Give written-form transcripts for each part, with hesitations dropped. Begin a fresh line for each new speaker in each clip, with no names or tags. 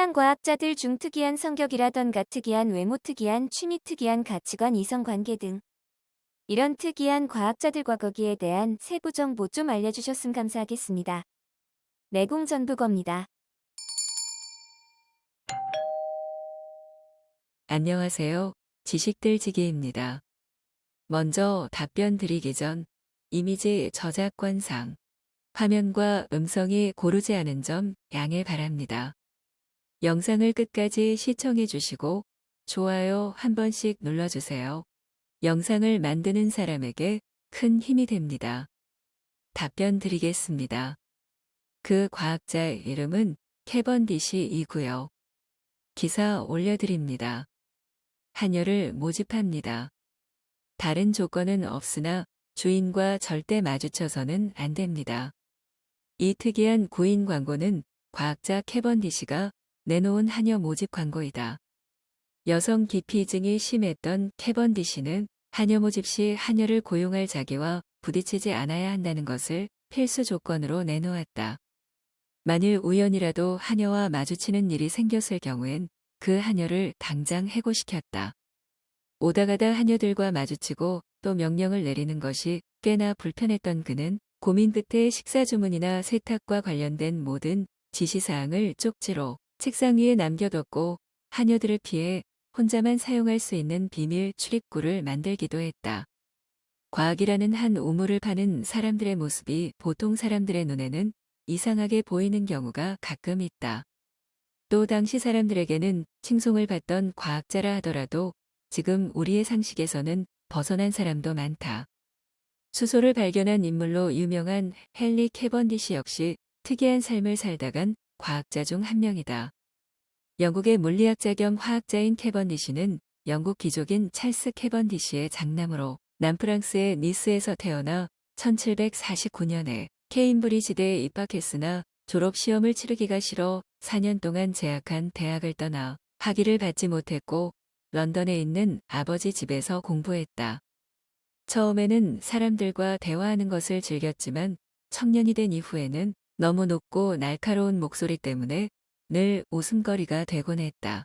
특이한 과학자들 중 특이한 성격이라던가 특이한 외모, 특이한 취미, 특이한 가치관, 이성관계 등 이런 특이한 과학자들과 거기에 대한 세부 정보 좀 알려주셨으면 감사하겠습니다. 내공전부겁니다.
안녕하세요. 지식들지기입니다. 먼저 답변 드리기 전 이미지 저작권상 화면과 음성이 고르지 않은 점 양해 바랍니다. 영상을 끝까지 시청해 주시고 좋아요 한 번씩 눌러주세요. 영상을 만드는 사람에게 큰 힘이 됩니다. 답변 드리겠습니다. 그 과학자의 이름은 캐번디시이고요. 기사 올려드립니다. 한여를 모집합니다. 다른 조건은 없으나 주인과 절대 마주쳐서는 안 됩니다. 이 특이한 구인 광고는 과학자 캐번디시가 내놓은 한여 모집 광고이다. 여성 기피증이 심했던 캐번디시는 한여 모집 시 한여를 고용할 자기와 부딪히지 않아야 한다는 것을 필수 조건으로 내놓았다. 만일 우연이라도 한여와 마주치는 일이 생겼을 경우엔 그 한여를 당장 해고시켰다. 오다 가다 한여들과 마주치고 또 명령을 내리는 것이 꽤나 불편했던 그는 고민 끝에 식사 주문이나 세탁과 관련된 모든 지시사항을 쪽지로 책상 위에 남겨뒀고 한여들을 피해 혼자만 사용할 수 있는 비밀 출입구를 만들기도 했다. 과학이라는 한 우물을 파는 사람들의 모습이 보통 사람들의 눈에는 이상하게 보이는 경우가 가끔 있다. 또 당시 사람들에게는 칭송을 받던 과학자라 하더라도 지금 우리의 상식에서는 벗어난 사람도 많다. 수소를 발견한 인물로 유명한 헨리 캐번디시 역시 특이한 삶을 살다간 과학자 중 한 명이다. 영국의 물리학자 겸 화학자인 캐번디시는 영국 귀족인 찰스 캐번디시의 장남으로 남프랑스의 니스에서 태어나 1749년에 케임브리지대에 입학했으나 졸업시험을 치르기가 싫어 4년 동안 재학한 대학을 떠나 학위를 받지 못했고 런던에 있는 아버지 집에서 공부했다. 처음에는 사람들과 대화하는 것을 즐겼지만 청년이 된 이후에는 너무 높고 날카로운 목소리 때문에 늘 웃음거리가 되곤 했다.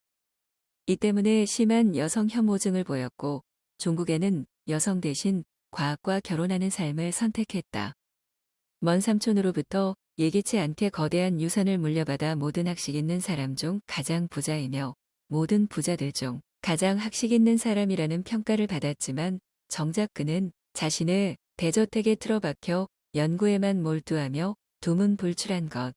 이 때문에 심한 여성 혐오증을 보였고 종국에는 여성 대신 과학과 결혼하는 삶을 선택했다. 먼 삼촌으로부터 예기치 않게 거대한 유산을 물려받아 모든 학식 있는 사람 중 가장 부자이며 모든 부자들 중 가장 학식 있는 사람이라는 평가를 받았지만 정작 그는 자신의 대저택에 틀어박혀 연구에만 몰두하며 두문불출한 것.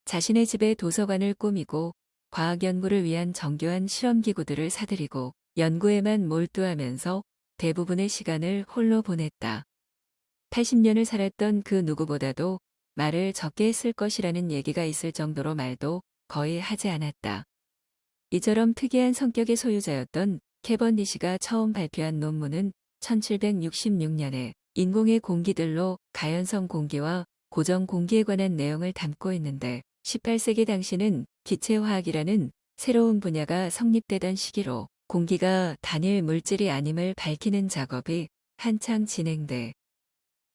자신의 집에 도서관을 꾸미고 과학 연구를 위한 정교한 실험기구들을 사들이고 연구에만 몰두하면서 대부분의 시간을 홀로 보냈다. 80년을 살았던 그 누구보다도 말을 적게 했을 것이라는 얘기가 있을 정도로 말도 거의 하지 않았다. 이처럼 특이한 성격의 소유자였던 캐번디시가 처음 발표한 논문은 1766년에 인공의 공기들로 가연성 공기와 고정 공기에 관한 내용을 담고 있는데 18세기 당시는 기체화학이라는 새로운 분야가 성립되던 시기로 공기가 단일 물질이 아님을 밝히는 작업이 한창 진행돼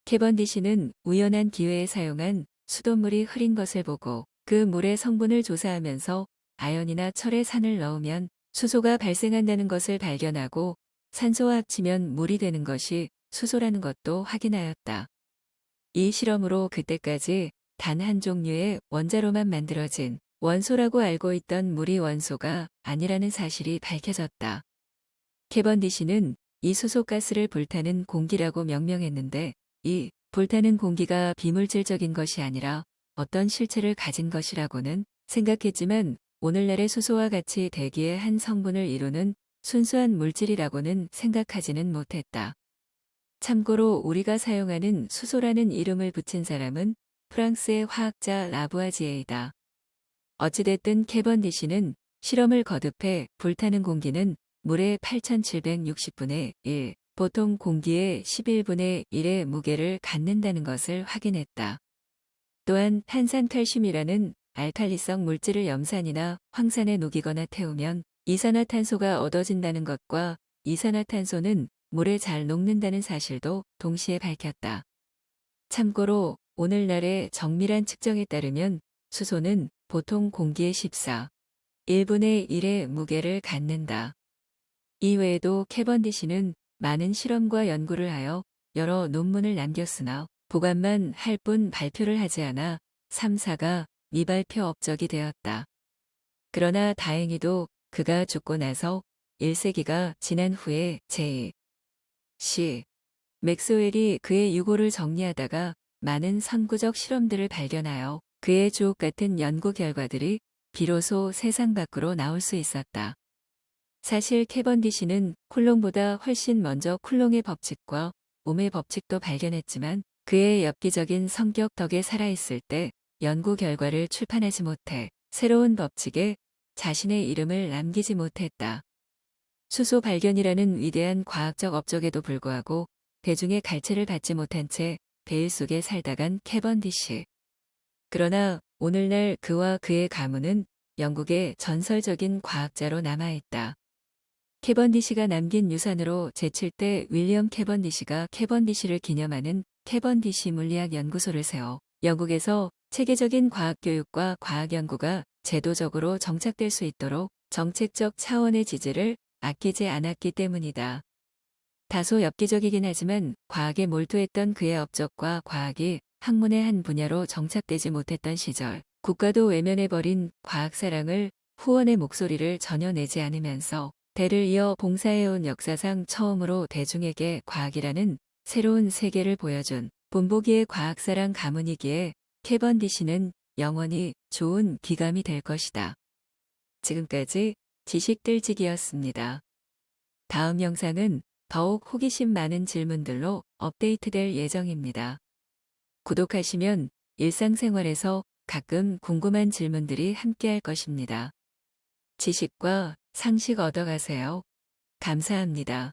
캐번디시는 우연한 기회에 사용한 수돗물이 흐린 것을 보고 그 물의 성분을 조사하면서 아연이나 철의 산을 넣으면 수소가 발생한다는 것을 발견하고 산소와 합치면 물이 되는 것이 수소라는 것도 확인하였다. 이 실험으로 그때까지 단 한 종류의 원자로만 만들어진 원소라고 알고 있던 물이 원소가 아니라는 사실이 밝혀졌다. 캐번디시는 이 수소가스를 불타는 공기라고 명명했는데 이 불타는 공기가 비물질적인 것이 아니라 어떤 실체를 가진 것이라고는 생각했지만 오늘날의 수소와 같이 대기의 한 성분을 이루는 순수한 물질이라고는 생각하지는 못했다. 참고로 우리가 사용하는 수소라는 이름을 붙인 사람은 프랑스의 화학자 라부아지에이다. 어찌됐든 캐번디시는 실험을 거듭해 불타는 공기는 물의 8760분의 1, 보통 공기의 11분의 1의 무게를 갖는다는 것을 확인했다. 또한 탄산칼슘이라는 알칼리성 물질을 염산이나 황산에 녹이거나 태우면 이산화탄소가 얻어진다는 것과 이산화탄소는 물에 잘 녹는다는 사실도 동시에 밝혔다. 참고로 오늘날의 정밀한 측정에 따르면 수소는 보통 공기의 14, 1분의 1의 무게를 갖는다. 이외에도 캐번디시는 많은 실험과 연구를 하여 여러 논문을 남겼으나 보관만 할 뿐 발표를 하지 않아 3사가 미발표 업적이 되었다. 그러나 다행히도 그가 죽고 나서 1세기가 지난 후에 제2시 맥스웰이 그의 유고를 정리하다가 많은 선구적 실험들을 발견하여 그의 주옥 같은 연구 결과들이 비로소 세상 밖으로 나올 수 있었다. 사실 캐번디시는 쿨롱보다 훨씬 먼저 쿨롱의 법칙과 옴의 법칙도 발견했지만 그의 엽기적인 성격 덕에 살아있을 때 연구 결과를 출판하지 못해 새로운 법칙에 자신의 이름을 남기지 못했다. 수소 발견이라는 위대한 과학적 업적에도 불구하고 대중의 갈채를 받지 못한 채 베일 속에 살다간 캐번디시. 그러나 오늘날 그와 그의 가문은 영국의 전설적인 과학자로 남아있다. 캐번디시가 남긴 유산으로 제7대 윌리엄 캐번디시가 캐번디시를 기념하는 캐번디시 물리학 연구소를 세워 영국에서 체계적인 과학교육과 과학연구가 제도적으로 정착될 수 있도록 정책적 차원의 지지를 아끼지 않았기 때문이다. 다소 엽기적이긴 하지만 과학에 몰두했던 그의 업적과 과학이 학문의 한 분야로 정착되지 못했던 시절, 국가도 외면해버린 과학사랑을 후원의 목소리를 전혀 내지 않으면서 대를 이어 봉사해온 역사상 처음으로 대중에게 과학이라는 새로운 세계를 보여준 본보기의 과학사랑 가문이기에 캐번디시는 영원히 좋은 귀감이 될 것이다. 지금까지 지식들지기였습니다. 다음 영상은 더욱 호기심 많은 질문들로 업데이트될 예정입니다. 구독하시면 일상생활에서 가끔 궁금한 질문들이 함께할 것입니다. 지식과 상식 얻어가세요. 감사합니다.